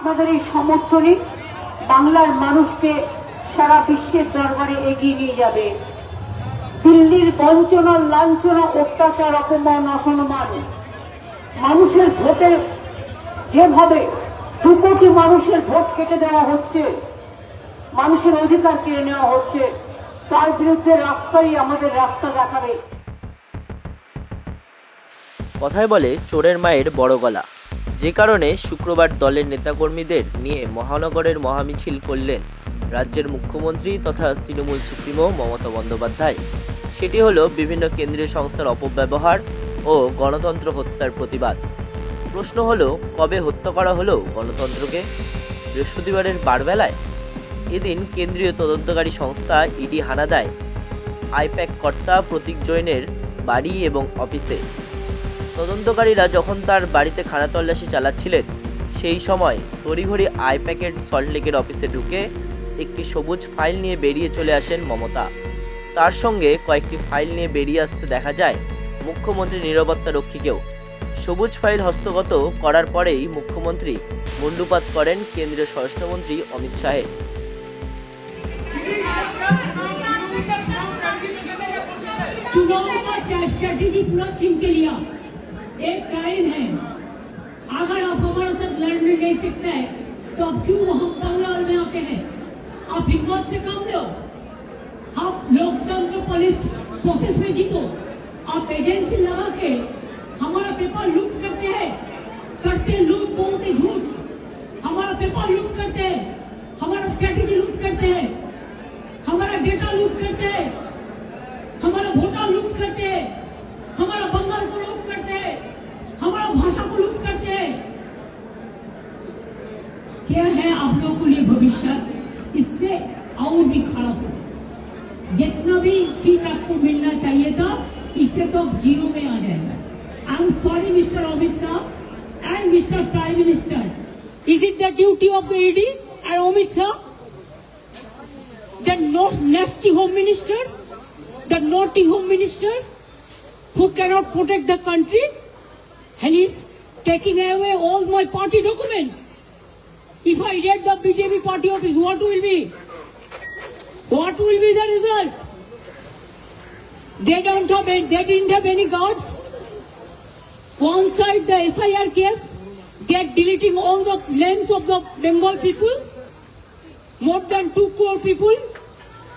আপনাদের এই সমর্থনে বাংলার মানুষকে সারা বিশ্বের দরবারে এগিয়ে নিয়ে যাবে। দিল্লির বঞ্চনা, লাঞ্ছনা, অত্যাচার, অপমান, অসম্মান, মানুষের ভোটের যেভাবে 2 কোটি মানুষের ভোট কেটে দেওয়া হচ্ছে, মানুষের অধিকার কেড়ে নেওয়া হচ্ছে, তার বিরুদ্ধে রাস্তাই আমাদের রাস্তা দেখাবে। কথায় বলে চোরের মায়ের বড় গলা, যে কারণে শুক্রবার দলের নেতাকর্মীদের নিয়ে মহানগরের মহামিছিল করলেন রাজ্যের মুখ্যমন্ত্রী তথা তৃণমূল সুপ্রিমো মমতা বন্দ্যোপাধ্যায়। সেটি হলো বিভিন্ন কেন্দ্রীয় সংস্থার অপব্যবহার ও গণতন্ত্র হত্যার প্রতিবাদ। প্রশ্ন হলো, কবে হত্যা করা হলো গণতন্ত্রকে? বৃহস্পতিবারের বারবেলায়। এদিন কেন্দ্রীয় তদন্তকারী সংস্থা ইডি হানা দেয় আইপ্যাক কর্তা প্রতীক জৈনের বাড়ি এবং অফিসে। তদন্তকারীরা যখন তার বাড়িতে খানাতল্লাশি চালাচ্ছিলেন, সেই সময় তড়িঘড়ি আইপ্যাকের সল্টলেকের অফিসে ঢুকে একটি সবুজ ফাইল নিয়ে বেরিয়ে চলে আসেন মমতা। তার সঙ্গে কয়েকটি ফাইল নিয়ে বেরিয়ে আসতে দেখা যায় মুখ্যমন্ত্রী নিরাপত্তা রক্ষীকেও। সবুজ ফাইল হস্তগত করার পরেই মুখ্যমন্ত্রী মুণ্ডুপাত করেন কেন্দ্রীয় স্বরাষ্ট্রমন্ত্রী অমিত শাহের। चुनाव का स्ट्रैटेजी पूरा छीन के लिया, एक क्राइम है। अगर आप हमारे साथ लड़ने नहीं सकते हैं तो आप क्यों वहां बंगलाल में आते हैं? आप हिम्मत से काम लो, आप लोकतंत्र पुलिस प्रोसेस में जीतो। आप एजेंसी लगा के हमारा पेपर लूट करते लूट, बोलते झूठ, हमारा पेपर लूट करते हैं, हमारा स्ट्रैटेजी लूट करते हैं, हमारा डेटा लूट करते हैं, हमारा वोटा लूट करते हैं, हमारा बंगाल को लूट करते हैं, हमारा भाषा को लूट करते हैं। क्या है आप लोगों के लिए भविष्य? इससे और भी खराब होगा। जितना भी सीट आपको मिलना चाहिए था, इससे तो जीरो में आ जाएगा। I am sorry mister Amit Shah and mister prime minister, is it the duty of the ED and Amit Shah, the नेस्टी home minister, the naughty home minister who cannot protect the country, and is taking away all my party documents? If I get the BJP party office, what will be the result? They didn't have any guards. One side the SIR case, they are deleting all the names of the Bengal people, more than 2 crore people.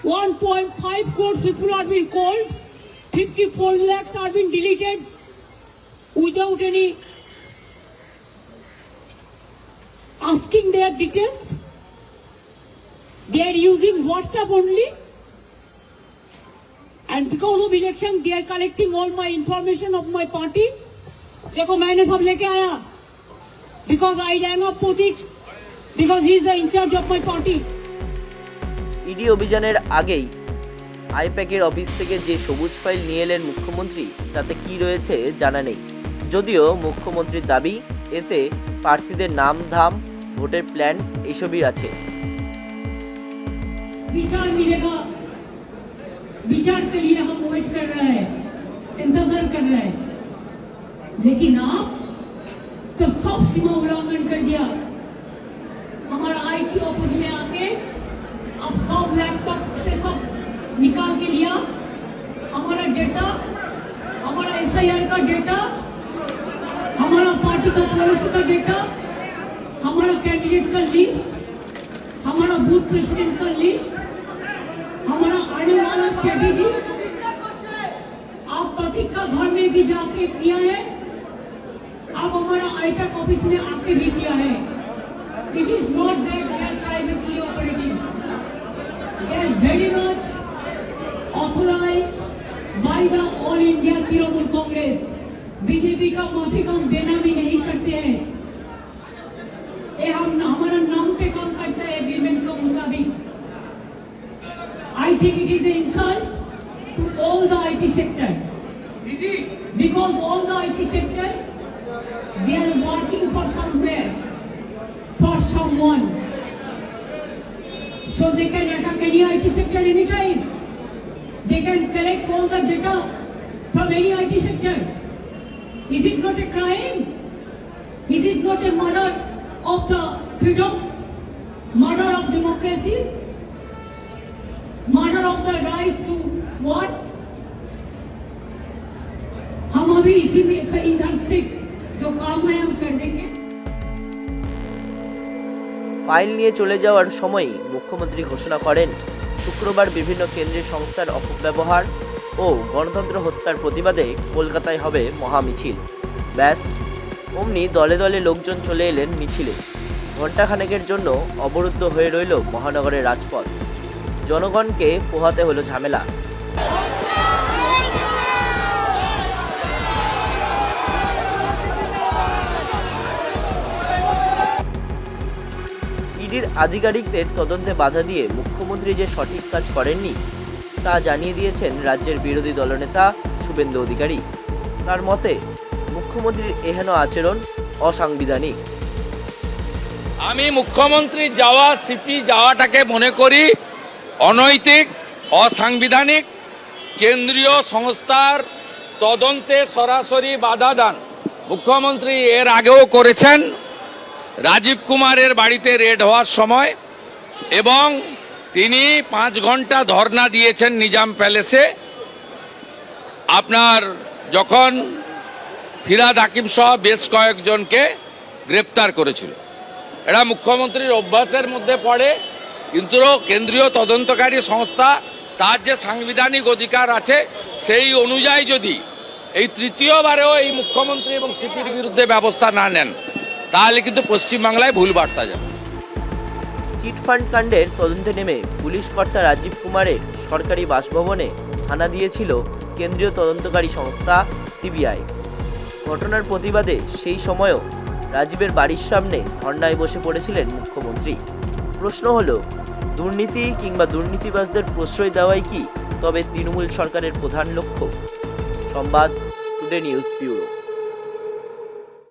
1.5 crore people are being called, 54 lakhs are being deleted without any asking their details. They are using WhatsApp only, and because of election they are collecting all my information of my party. देखो मैंने सब लेके आया, because I rang up Pratik, because he is the in charge of my party. ED অভিযানের আগেই আইপ্যাকের office থেকে যে সবুজ ফাইল নিয়ে এলেন মুখ্যমন্ত্রী, তাতে কি রয়েছে জানা নেই। যদিও মুখ্যমন্ত্রীর দাবি, এতে প্রার্থীদের নাম, ধাম, ভোটের প্ল্যান এইসবই আছে। विचार मिलेगा, विचार के लिए हम वेट कर रहे हैं, इंतजार कर रहे हैं, लेकिन आप तो सब सीमा उल्लंघन कर दिया। हमारा आईटी ऑफिस में आके अब सब लैपटॉप से सब निकाल के लिया, हमारा डेटा, हमारा SIR का डेटा, हमारा पार्टी का पॉलिसी का डेटा, हमारा कैंडिडेट का लिस्ट, हमारा बूथ प्रेसिडेंट का लिस्ट, हमारा आने वाला स्ट्रेटेजी, आप प्रतीक का घर में भी जाके किया है, आप हमारा आईपैक ऑफिस में आके भी किया है। It is not that they are privately operating, they are very much authorized by the All India Trinamool Congress. BJP का माफी का हम बेनामी नहीं करते हैं, ये हम हमारा नाम पे काम करता है एग्रीमेंट के मुताबिक। I think it is an insult to all the IT sector, because all the IT sector they are working for somewhere, for someone. So they can attack any IT sector anytime. They can collect all the data from any IT sector. Is it not a crime? Is it not a murder of the freedom, murder of democracy, murder of the right to what? हम अभी इसी में ढंग से जो काम है हम कर देंगे। ফাইল নিয়ে চলে যাওয়ার সময়ই মুখ্যমন্ত্রী ঘোষণা করেন শুক্রবার বিভিন্ন কেন্দ্রীয় সংস্থার অপব্যবহার ও গণতন্ত্র হত্যার প্রতিবাদে কলকাতায় হবে মহামিছিল। ব্যাস, অমনি দলে দলে লোকজন চলে এলেন মিছিলে। ঘণ্টাখানেকের জন্য অবরুদ্ধ হয়ে রইল মহানগরের রাজপথ। জনগণকে পোহাতে হলো ঝামেলা। ইডির আধিকারিকদের তদন্তে বাধা দিয়ে মুখ্যমন্ত্রী যে সঠিক কাজ করেননি তা জানিয়ে দিয়েছেন রাজ্যের বিরোধী দলনেতা শুভেন্দু অধিকারী। তার মতে মুখ্যমন্ত্রীর এহেন আচরণ অসাংবিধানিক। আমি মুখ্যমন্ত্রী সিপি যাওয়াটাকে মনে করি অনৈতিক, অসাংবিধানিক। কেন্দ্রীয় সংস্থার তদন্তে সরাসরি বাধা দান মুখ্যমন্ত্রী এর আগেও করেছেন, রাজীব কুমারের বাড়িতে রেড হওয়ার সময়, এবং তিনি 5 ঘন্টা ধর্ণা দিয়েছেন নিজাম প্যালেসে আপনার যখন ফিরাদ হাকিম সহ বেশ কয়েকজনকে গ্রেপ্তার করেছিল। এটা মুখ্যমন্ত্রীর অভ্যাসের মধ্যে পড়ে, কিন্তু কেন্দ্রীয় তদন্তকারী সংস্থা তার যে সাংবিধানিক অধিকার আছে সেই অনুযায়ী যদি এই তৃতীয়বারেও এই মুখ্যমন্ত্রী এবং সিপির বিরুদ্ধে ব্যবস্থা না নেন তাহলে কিন্তু পশ্চিমবাংলায় ভুল বার্তা যাবে। চিটফান্ড কাণ্ডের তদন্তে নেমে পুলিশ কর্তা রাজীব কুমারের সরকারি বাসভবনে হানা দিয়েছিল কেন্দ্রীয় তদন্তকারী সংস্থা সিবিআই। ঘটনার প্রতিবাদে সেই সময়ও রাজীবের বাড়ির সামনে ধর্নায় বসে পড়েছিলেন মুখ্যমন্ত্রী। প্রশ্ন হলো, দুর্নীতি কিংবা দুর্নীতিবাজদের প্রশ্রয় দেওয়াই কি তবে তৃণমূল সরকারের প্রধান লক্ষ্য? সংবাদ টুডে নিউজ ব্যুরো।